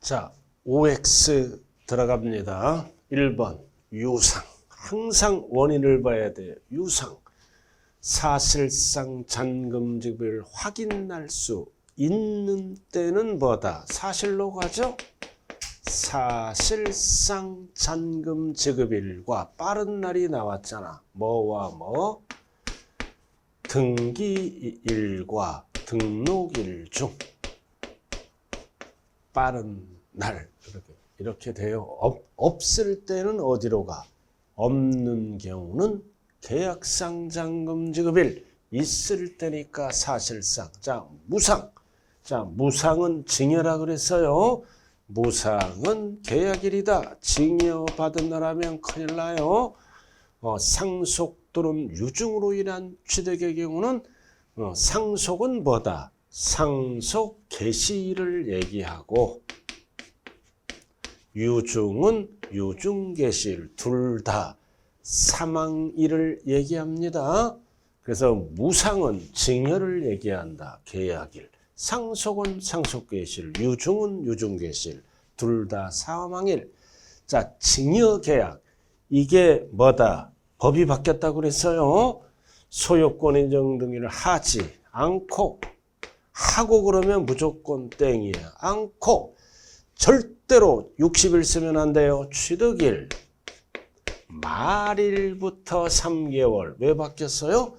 자, OX 들어갑니다. 1번 유상. 항상 원인을 봐야 돼요. 유상. 사실상 잔금지급을 확인할 수 있는 때는 뭐다? 사실로 가죠? 사실상 잔금지급일과 빠른 날이 나왔잖아. 뭐와 뭐? 등기일과 등록일 중 빠른 날 이렇게 돼요. 없을 때는 어디로 가? 없는 경우는 계약상 잔금지급일 있을 때니까 사실상. 자, 무상. 자, 무상은 징여라 그랬어요. 무상은 계약일이다. 징여받은 나라면 큰일 나요. 상속 또는 유증으로 인한 취득의 경우는 상속은 뭐다? 상속 개시일을 얘기하고 유증은 유증 개시일 둘 다 사망일을 얘기합니다. 그래서 무상은 징여를 얘기한다. 계약일. 상속은 상속 개시일, 유증은 유증 개시일 둘 다 사망일. 자, 징여 계약. 이게 뭐다? 법이 바뀌었다고 그랬어요. 소유권 인정 등기를 하지 않고 하고 그러면 무조건 땡이야. 않고 절대로 60일 쓰면 안 돼요. 취득일 말일부터 3개월. 왜 바뀌었어요?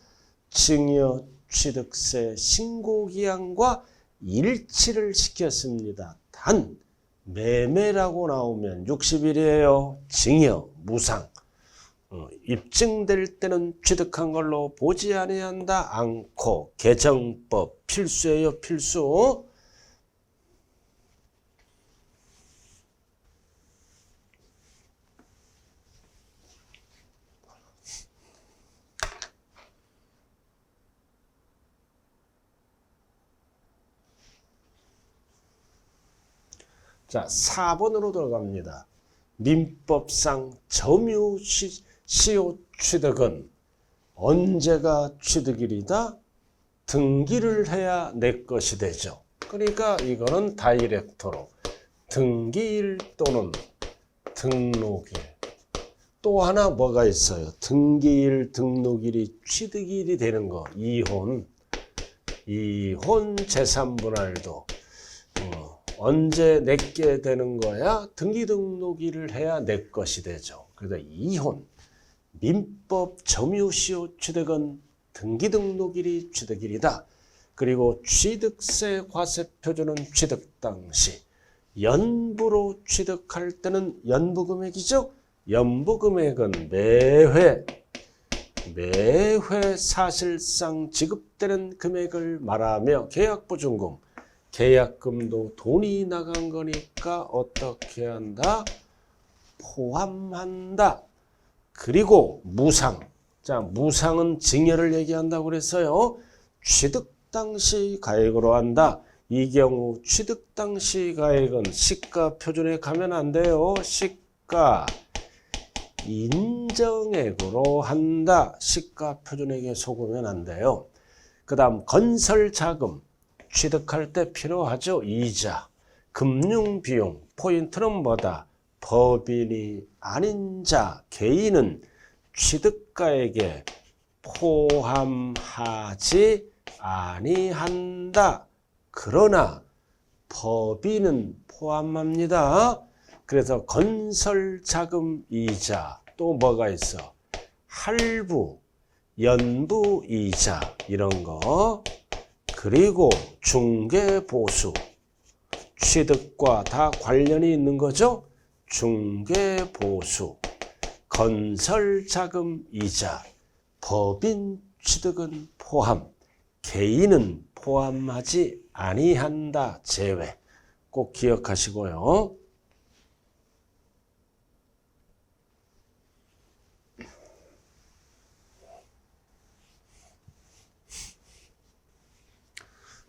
증여 취득세 신고기한과 일치를 시켰습니다. 단 매매라고 나오면 60일이에요. 증여 무상. 입증될 때는 취득한 걸로 보지 아니한다. 않고 개정법 필수예요. 필수. 자, 4번으로 들어갑니다. 민법상 점유시효 취득은 언제가 취득일이다? 등기를 해야 내 것이 되죠. 그러니까 이거는 다이렉트로 등기일 또는 등록일. 또 하나 뭐가 있어요? 등기일, 등록일이 취득일이 되는 거. 이혼 재산분할도 언제 내게 되는 거야? 등기 등록일을 해야 내 것이 되죠. 그래서 이혼, 민법 점유시효 취득은 등기 등록일이 취득일이다. 그리고 취득세 과세표준은 취득 당시 연부로 취득할 때는 연부금액이죠. 연부금액은 매회 사실상 지급되는 금액을 말하며 계약보증금, 계약금도 돈이 나간 거니까 어떻게 한다? 포함한다. 그리고 무상. 자, 무상은 징여를 얘기한다고 그랬어요. 취득 당시 가액으로 한다. 이 경우 취득 당시 가액은 시가 표준에 가면 안 돼요. 시가 인정액으로 한다. 시가 표준액에 속으면 안 돼요. 그 다음 건설자금. 취득할 때 필요하죠. 이자, 금융비용, 포인트는 뭐다? 법인이 아닌 자, 개인은 취득가액에 포함하지 아니한다. 그러나 법인은 포함합니다. 그래서 건설자금 이자, 또 뭐가 있어? 할부, 연부이자 이런 거. 그리고 중개보수, 취득과 다 관련이 있는 거죠. 중개보수, 건설자금 이자, 법인 취득은 포함, 개인은 포함하지 아니한다. 제외. 꼭 기억하시고요.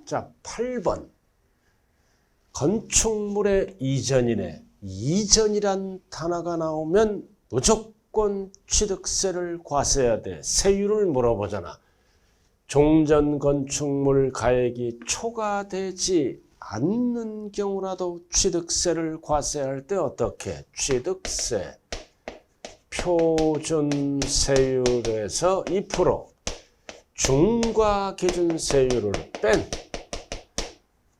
자, 8번. 건축물의 이전이네. 이전이란 단어가 나오면 무조건 취득세를 과세해야 돼. 세율을 물어보잖아. 종전 건축물 가액이 초과되지 않는 경우라도 취득세를 과세할 때 어떻게? 취득세 표준세율에서 2%, 중과기준세율을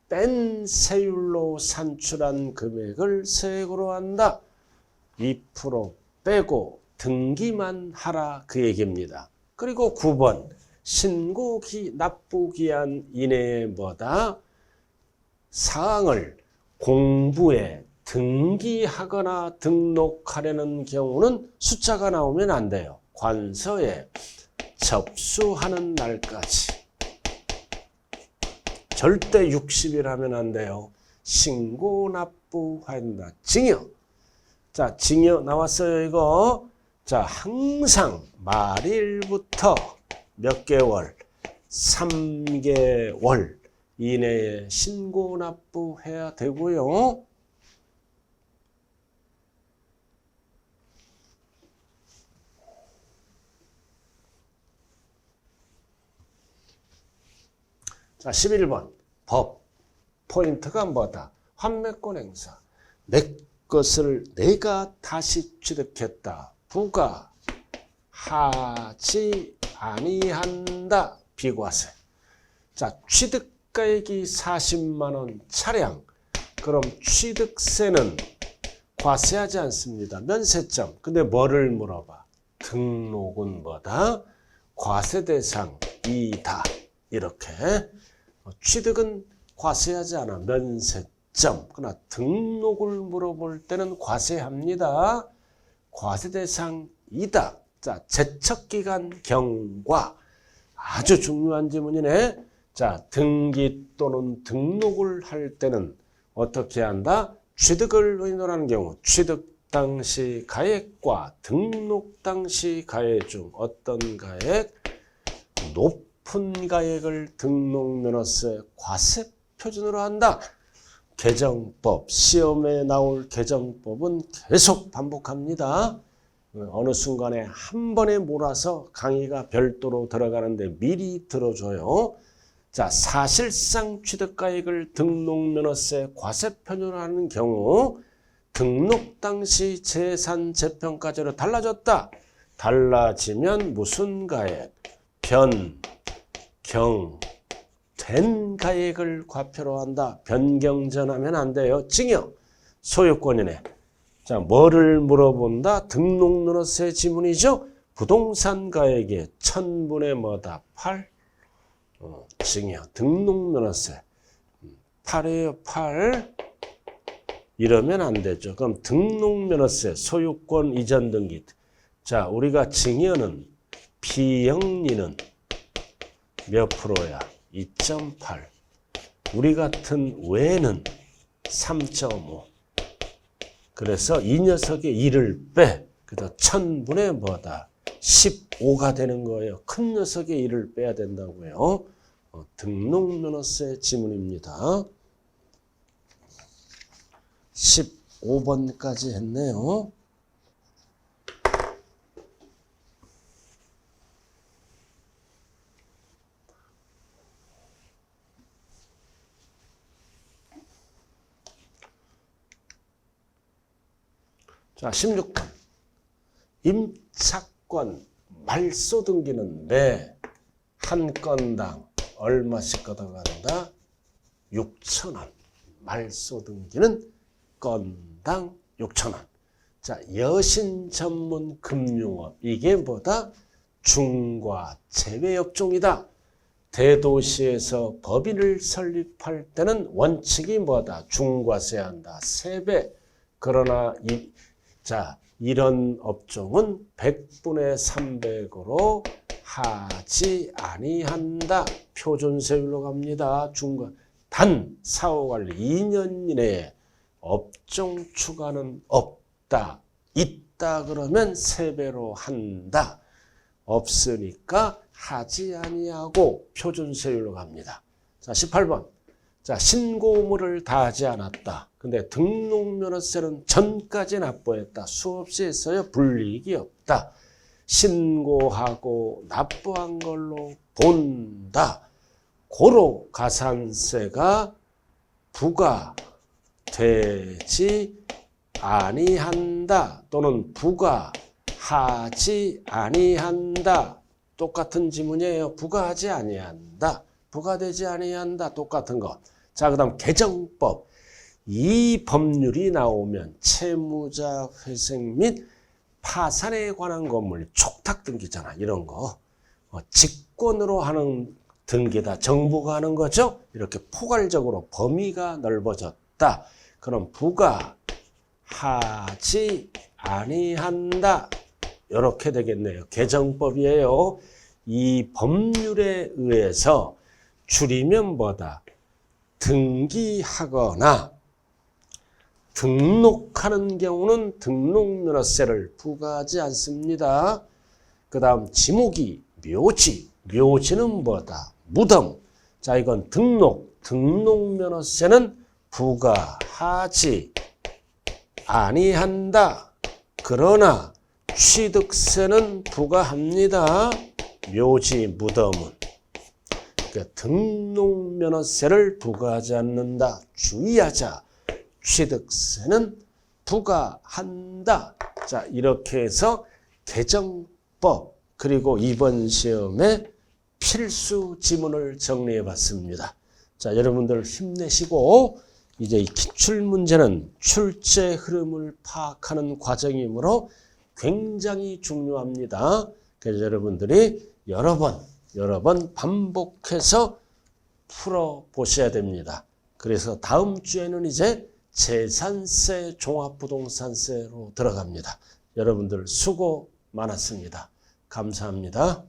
뺀 세율로 산출한 금액을 세액으로 한다. 2% 빼고 등기만 하라 그 얘기입니다. 그리고 9번 납부기한 이내에 뭐다? 사항을 공부에 등기하거나 등록하려는 경우는 숫자가 나오면 안 돼요. 관서에 접수하는 날까지. 절대 60일 하면 안 돼요. 신고 납부한다. 증여. 자, 증여 나왔어요, 이거. 자, 항상 말일부터 몇 개월? 3개월 이내에 신고 납부해야 되고요. 자, 11번 법 포인트가 뭐다? 환매권 행사. 내 것을 내가 다시 취득했다. 부과하지 아니한다. 비과세. 자, 취득가액이 40만 원 차량. 그럼 취득세는 과세하지 않습니다. 면세점. 근데 뭐를 물어봐? 등록은 뭐다? 과세 대상이다. 이렇게. 취득은 과세하지 않아. 면세점. 그러나 등록을 물어볼 때는 과세합니다. 과세 대상이다. 자, 제척기간 경과. 아주 중요한 질문이네. 자, 등기 또는 등록을 할 때는 어떻게 한다? 취득을 의논하는 경우 취득 당시 가액과 등록 당시 가액 중 어떤 가액? 높은 가액을 등록면허세 과세 표준으로 한다. 개정법, 시험에 나올 개정법은 계속 반복합니다. 어느 순간에 한 번에 몰아서 강의가 별도로 들어가는데 미리 들어줘요. 자, 사실상 취득가액을 등록면허세 과세 표준으로 하는 경우 등록 당시 재산 재평가제로 달라졌다. 달라지면 무슨 가액? 변경된 가액을 과표로 한다. 변경전하면 안 돼요. 증여, 소유권이네. 자, 뭐를 물어본다? 등록면허세 지문이죠. 부동산 가액의 1000분의 뭐다? 8? 증여, 등록면허세 8이에요. 8. 이러면 안 되죠. 그럼 등록면허세, 소유권 이전 등기. 자, 우리가 증여는 비영리는 몇 프로야? 2.8. 우리 같은 외는 3.5. 그래서 이 녀석의 1을 빼. 그래서 1000분의 뭐다? 15가 되는 거예요. 큰 녀석의 1을 빼야 된다고요. 등록면허세 지문입니다. 15번까지 했네요. 자, 16번. 임차권 말소 등기는 매 한 건당 얼마씩 걷어간다? 6,000원. 말소 등기는 건당 6,000원. 자, 여신 전문 금융업. 이게 뭐다? 중과 제외업종이다. 대도시에서 법인을 설립할 때는 원칙이 뭐다? 중과세한다. 3배. 그러나 이런 업종은 100분의 300으로 하지 아니한다. 표준세율로 갑니다. 중과. 단 사후관리 2년 이내에 업종 추가는 없다. 있다 그러면 3배로 한다. 없으니까 하지 아니하고 표준세율로 갑니다. 자, 18번. 자, 신고물을 다 하지 않았다. 근데 등록면허세는 전까지 납부했다. 수없이 했어요. 불이익이 없다. 신고하고 납부한 걸로 본다. 고로 가산세가 부가 되지 아니한다 또는 부가 하지 아니한다. 똑같은 지문이에요. 부가 하지 아니한다. 부가 되지 아니한다. 똑같은 거. 자, 그 다음 개정법. 이 법률이 나오면 채무자 회생 및 파산에 관한 건물 촉탁 등기잖아. 이런 거. 직권으로 하는 등기다. 정부가 하는 거죠. 이렇게 포괄적으로 범위가 넓어졌다. 그럼 부가 하지 아니한다. 이렇게 되겠네요. 개정법이에요. 이 법률에 의해서 줄이면 뭐다? 등기하거나 등록하는 경우는 등록면허세를 부과하지 않습니다. 그 다음 지목이 묘지. 묘지는 뭐다? 무덤. 자, 이건 등록면허세는 부과하지 아니한다. 그러나 취득세는 부과합니다. 묘지, 무덤은. 그러니까 등록면허세를 부과하지 않는다. 주의하자. 취득세는 부과한다. 자, 이렇게 해서 개정법 그리고 이번 시험에 필수 지문을 정리해 봤습니다. 자, 여러분들 힘내시고 이제 이 기출문제는 출제 흐름을 파악하는 과정이므로 굉장히 중요합니다. 그래서 여러분들이 여러 번 반복해서 풀어보셔야 됩니다. 그래서 다음 주에는 이제 재산세, 종합부동산세로 들어갑니다. 여러분들 수고 많았습니다. 감사합니다.